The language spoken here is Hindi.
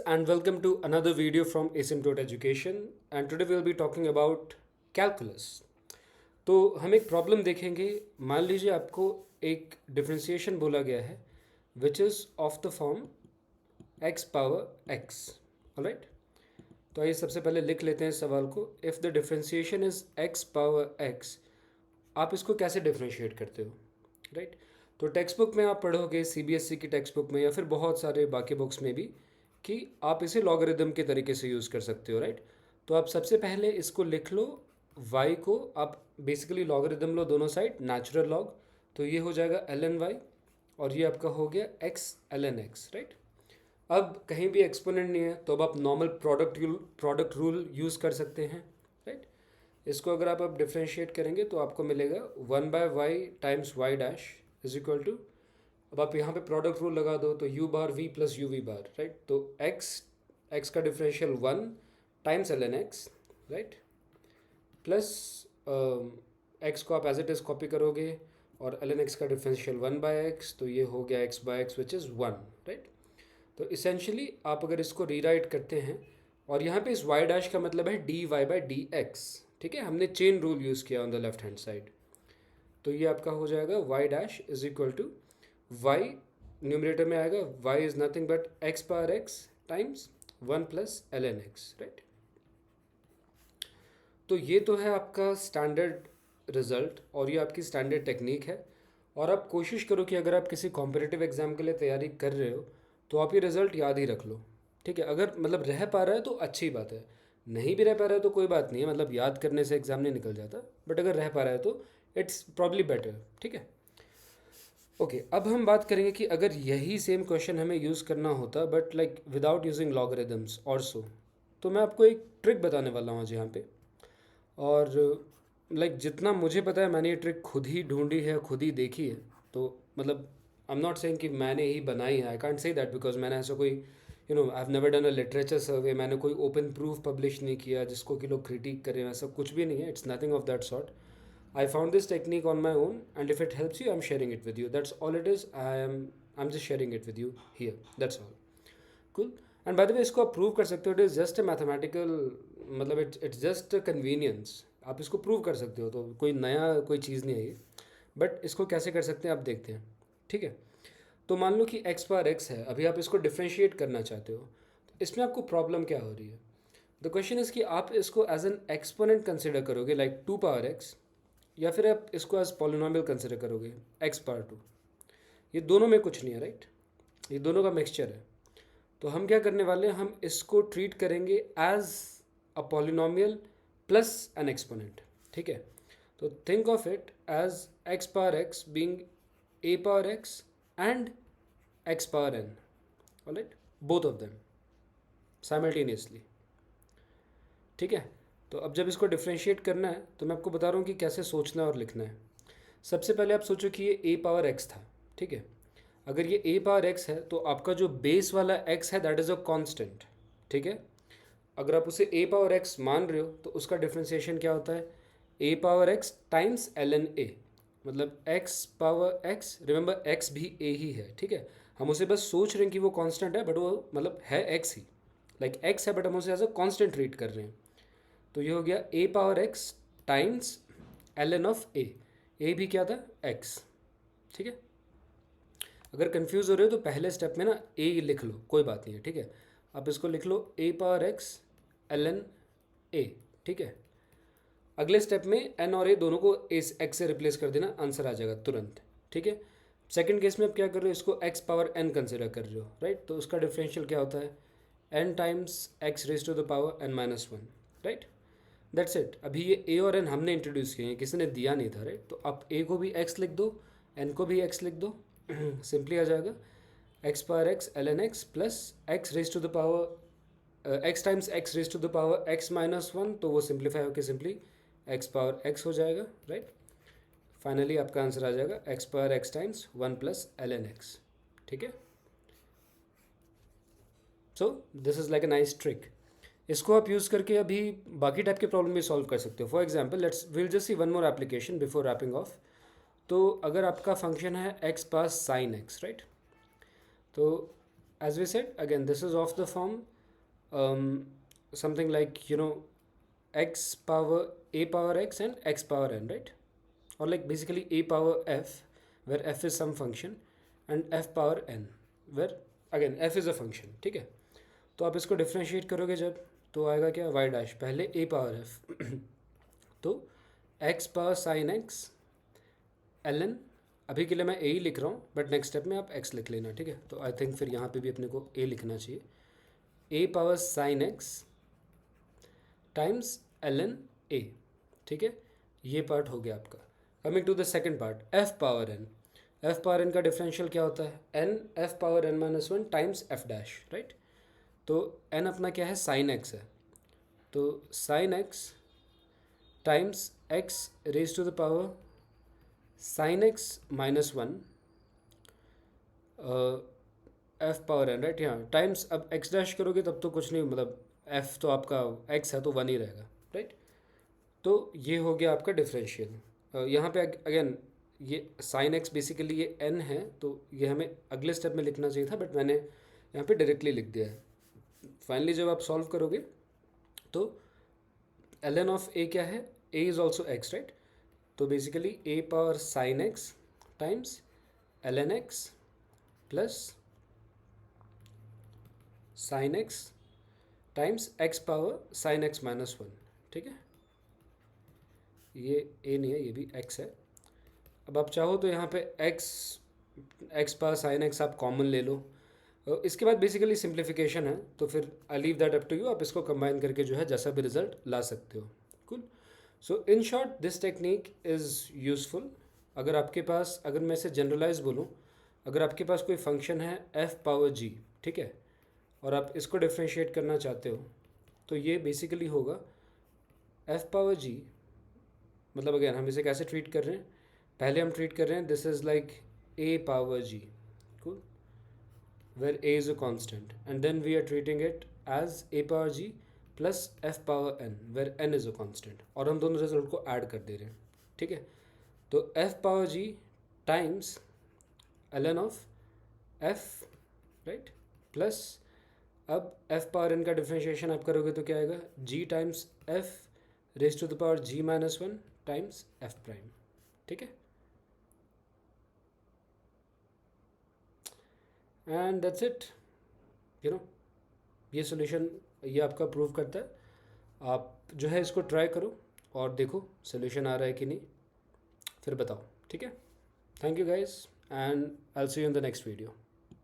And welcome to another video from Asymptote Education, and today we'll be talking about calculus. तो हम एक प्रॉब्लम देखेंगे। मान लीजिए आपको एक डिफरेंशिएशन बोला गया है which is of the form x power x। Alright, तो आइए सबसे पहले लिख लेते हैं इस सवाल को। If the differentiation is x power x, आप इसको कैसे डिफरेंशिएट करते हो? राइट, तो टेक्स्ट बुक में आप पढ़ोगे, सीबीएसई की टेक्स्ट बुक में या फिर बहुत सारे बाकी बुक्स में भी, कि आप इसे लॉगरिदम के तरीके से यूज़ कर सकते हो। राइट, तो आप सबसे पहले इसको लिख लो। y को आप बेसिकली लॉगरिदम लो दोनों साइड, नेचुरल लॉग, तो ये हो जाएगा ln y, और ये आपका हो गया x ln x। राइट, अब कहीं भी एक्सपोनेंट नहीं है तो अब आप नॉर्मल प्रोडक्ट रूल यूज़ कर सकते हैं। राइट, इसको अगर आप अब डिफ्रेंशिएट करेंगे तो आपको मिलेगा 1/y times y dash is equal to, अब आप यहाँ पे प्रोडक्ट रूल लगा दो तो u bar v plus u v bar. Right, तो x का differential 1 times ln x, right, plus x को आप एज इट इज़ कॉपी करोगे और ln x का डिफरेंशियल 1/x, तो ये हो गया x/x विच इज़ 1। राइट, तो इसेंशली आप अगर इसको रीराइट करते हैं, और यहाँ पे इस y डैश का मतलब है dy/dx। ठीक है, हमने चेन रूल यूज़ किया on the left hand side, तो ये आपका हो जाएगा y dash is equal to y, numerator में आएगा y is nothing but x power x times 1 plus ln x। Right, तो ये तो है आपका स्टैंडर्ड रिज़ल्ट और ये आपकी स्टैंडर्ड टेक्निक है। और आप कोशिश करो कि अगर आप किसी कॉम्पिटिटिव एग्ज़ाम के लिए तैयारी कर रहे हो तो आप ये रिज़ल्ट याद ही रख लो। ठीक है, अगर मतलब रह पा रहा है तो अच्छी बात है, नहीं भी रह पा रहा है तो कोई बात नहीं है, मतलब याद करने से एग्ज़ाम नहीं निकल जाता, बट अगर रह पा रहा है तो इट्स प्रॉब्ली बेटर। ठीक है, ओके, अब हम बात करेंगे कि अगर यही सेम क्वेश्चन हमें यूज़ करना होता but like without using logarithms और सो, तो मैं आपको एक ट्रिक बताने वाला हूँ आज यहाँ पे। और लाइक जितना मुझे पता है, मैंने ये ट्रिक खुद ही ढूंढी है, खुद ही देखी है, तो मतलब आई एम नॉट सेइंग कि मैंने ही बनाई है, I can't say that because मैंने ऐसा कोई I have never done a literature survey, मैंने कोई ओपन प्रूफ पब्लिश नहीं किया जिसको कि लोग क्रिटिक करें, ऐसा कुछ भी नहीं है। It's nothing of that sort. I found this technique on my own, and if it helps you, I'm sharing it with you. That's all it is. I'm just sharing it with you here. That's all. Cool. And by the way, इसको आप प्रूव कर सकते हो। It is just a mathematical, मतलब it's just a convenience. आप इसको प्रूव कर सकते हो, तो कोई नया कोई चीज़ नहीं है ये। बट इसको कैसे कर सकते हैं आप देखते हैं। ठीक है, तो मान लो कि x पावर x है, अभी आप इसको डिफ्रेंशिएट करना चाहते हो, तो इसमें आपको प्रॉब्लम क्या हो रही है? द क्वेश्चन इज़ कि आप इसको एज एन एक्सपोनेंट कंसिडर करोगे लाइक 2 पावर x, या फिर आप इसको एज पॉलिनॉमियल कंसिडर करोगे x पावर 2। ये दोनों में कुछ नहीं है। राइट, ये दोनों का मिक्सचर है। तो हम क्या करने वाले हैं, हम इसको ट्रीट करेंगे as a polynomial plus an exponent. ठीक है, तो think of it as x power x being a power x and x power n। Alright, both of them simultaneously. ठीक है, तो अब जब इसको डिफ्रेंशिएट करना है तो मैं आपको बता रहा हूँ कि कैसे सोचना है और लिखना है। सबसे पहले आप सोचो कि ये a पावर x था। ठीक है, अगर ये a पावर x है तो आपका जो बेस वाला x है दैट इज़ अ कांस्टेंट। ठीक है, अगर आप उसे a पावर x मान रहे हो तो उसका डिफ्रेंशिएशन क्या होता है? a power x times ln a, मतलब x power x, remember x भी a ही है। ठीक है, हम उसे बस सोच रहे हैं कि वो कांस्टेंट है, बट वो मतलब है x ही, लाइक x है, बट हम उसे एज अ कांस्टेंट ट्रीट कर रहे हैं। तो ये हो गया a power x times ln of a भी क्या था? x। ठीक है, अगर कंफ्यूज हो रहे हो तो पहले स्टेप में ना a लिख लो, कोई बात नहीं है। ठीक है, आप इसको लिख लो a power x ln a। ठीक है, अगले स्टेप में n और a दोनों को इस x से रिप्लेस कर देना, आंसर आ जाएगा तुरंत। ठीक है, सेकंड केस में आप क्या कर रहे हो, इसको x पावर n कंसिडर कर रहे हो। राइट, तो उसका डिफरेंशियल क्या होता है? n times x raise to the power n minus one. Right, that's it. अभी ये a और n हमने इंट्रोड्यूस किए हैं, किसी ने दिया नहीं था। राइट, तो आप a को भी x लिख दो, n को भी x लिख दो, सिंपली आ जाएगा x power x ln x plus x raise to the power x times x raise to the power x minus one, तो वो सिंप्लीफाई होकर सिंपली x पावर x हो जाएगा। राइट, फाइनली आपका आंसर आ जाएगा x power x times 1 plus ln x। ठीक है, so this is like a nice trick. इसको आप यूज़ करके अभी बाकी टाइप के प्रॉब्लम भी सॉल्व कर सकते हो। For example let's will just see one more application before wrapping off. तो अगर आपका फंक्शन है x पास साइन x, राइट, तो as we said, again, this is of the form something like, x power a power x and x power n, right? Or like basically a power f, where f is some function, and f power n, where again f is a function, ठीक है? तो आप इसको डिफ्रेंशिएट करोगे जब, तो आएगा क्या, y डैश, पहले a पावर f तो x power sine x ln, अभी के लिए मैं a ही लिख रहा हूँ, बट नेक्स्ट स्टेप में आप x लिख लेना, ठीक है? तो आई थिंक फिर यहाँ पे भी अपने को a लिखना चाहिए, a power sine x times ln a, ठीक है? ये पार्ट हो गया आपका। Coming to the second part, f power n। f power n का डिफरेंशियल क्या होता है, n f power n minus one times f dash, right? तो n अपना क्या है, साइन x है, तो sine x times x raise to the power sine x minus one f power n, right? यहाँ टाइम्स, अब x डैश करोगे तब तो कुछ नहीं, मतलब f तो आपका x है तो वन ही रहेगा, राइट? तो ये हो गया आपका डिफरेंशियल। यहाँ पे अगेन ये साइन x बेसिकली ये n है, तो ये हमें अगले स्टेप में लिखना चाहिए था, बट मैंने यहाँ पे डायरेक्टली लिख दिया है। फाइनली जब आप सॉल्व करोगे तो ln ऑफ a क्या है, a is also x, right? तो basically a power sine x times ln x plus sine x times x power sine x minus one, ठीक है? ये a नहीं है, ये भी x है। अब आप चाहो तो यहाँ पे x पावर साइन x आप कॉमन ले लो। इसके बाद बेसिकली सिंप्लीफिकेशन है, तो फिर I leave that up to you, आप इसको कंबाइन करके जो है जैसा भी रिजल्ट ला सकते हो। Cool. So in short this technique is useful. अगर आपके पास, अगर मैं इसे जनरलाइज बोलूँ, अगर आपके पास कोई फंक्शन है f पावर g, ठीक है, और आप इसको डिफ्रेंशिएट करना चाहते हो, तो ये बेसिकली होगा f पावर g, मतलब अगेन हम इसे कैसे ट्रीट कर रहे हैं, पहले हम ट्रीट कर रहे हैं this is like a power g, cool, where a is a constant, and then we are treating it as a power g plus f power n, where n is a constant, और हम दोनों रिजल्ट को ऐड कर दे रहे हैं, ठीक है? तो f power g times ln of f, right, plus अब f पावर n का डिफ्रेंशिएशन आप करोगे तो क्या आएगा, g times f raise to the power g minus one times f prime, ठीक है? एंड दैट्स इट, ये सोल्यूशन ये आपका प्रूव करता है। आप जो है इसको ट्राई करो और देखो सोल्यूशन आ रहा है कि नहीं, फिर बताओ, ठीक है? Thank you guys, and I will see you in the next video.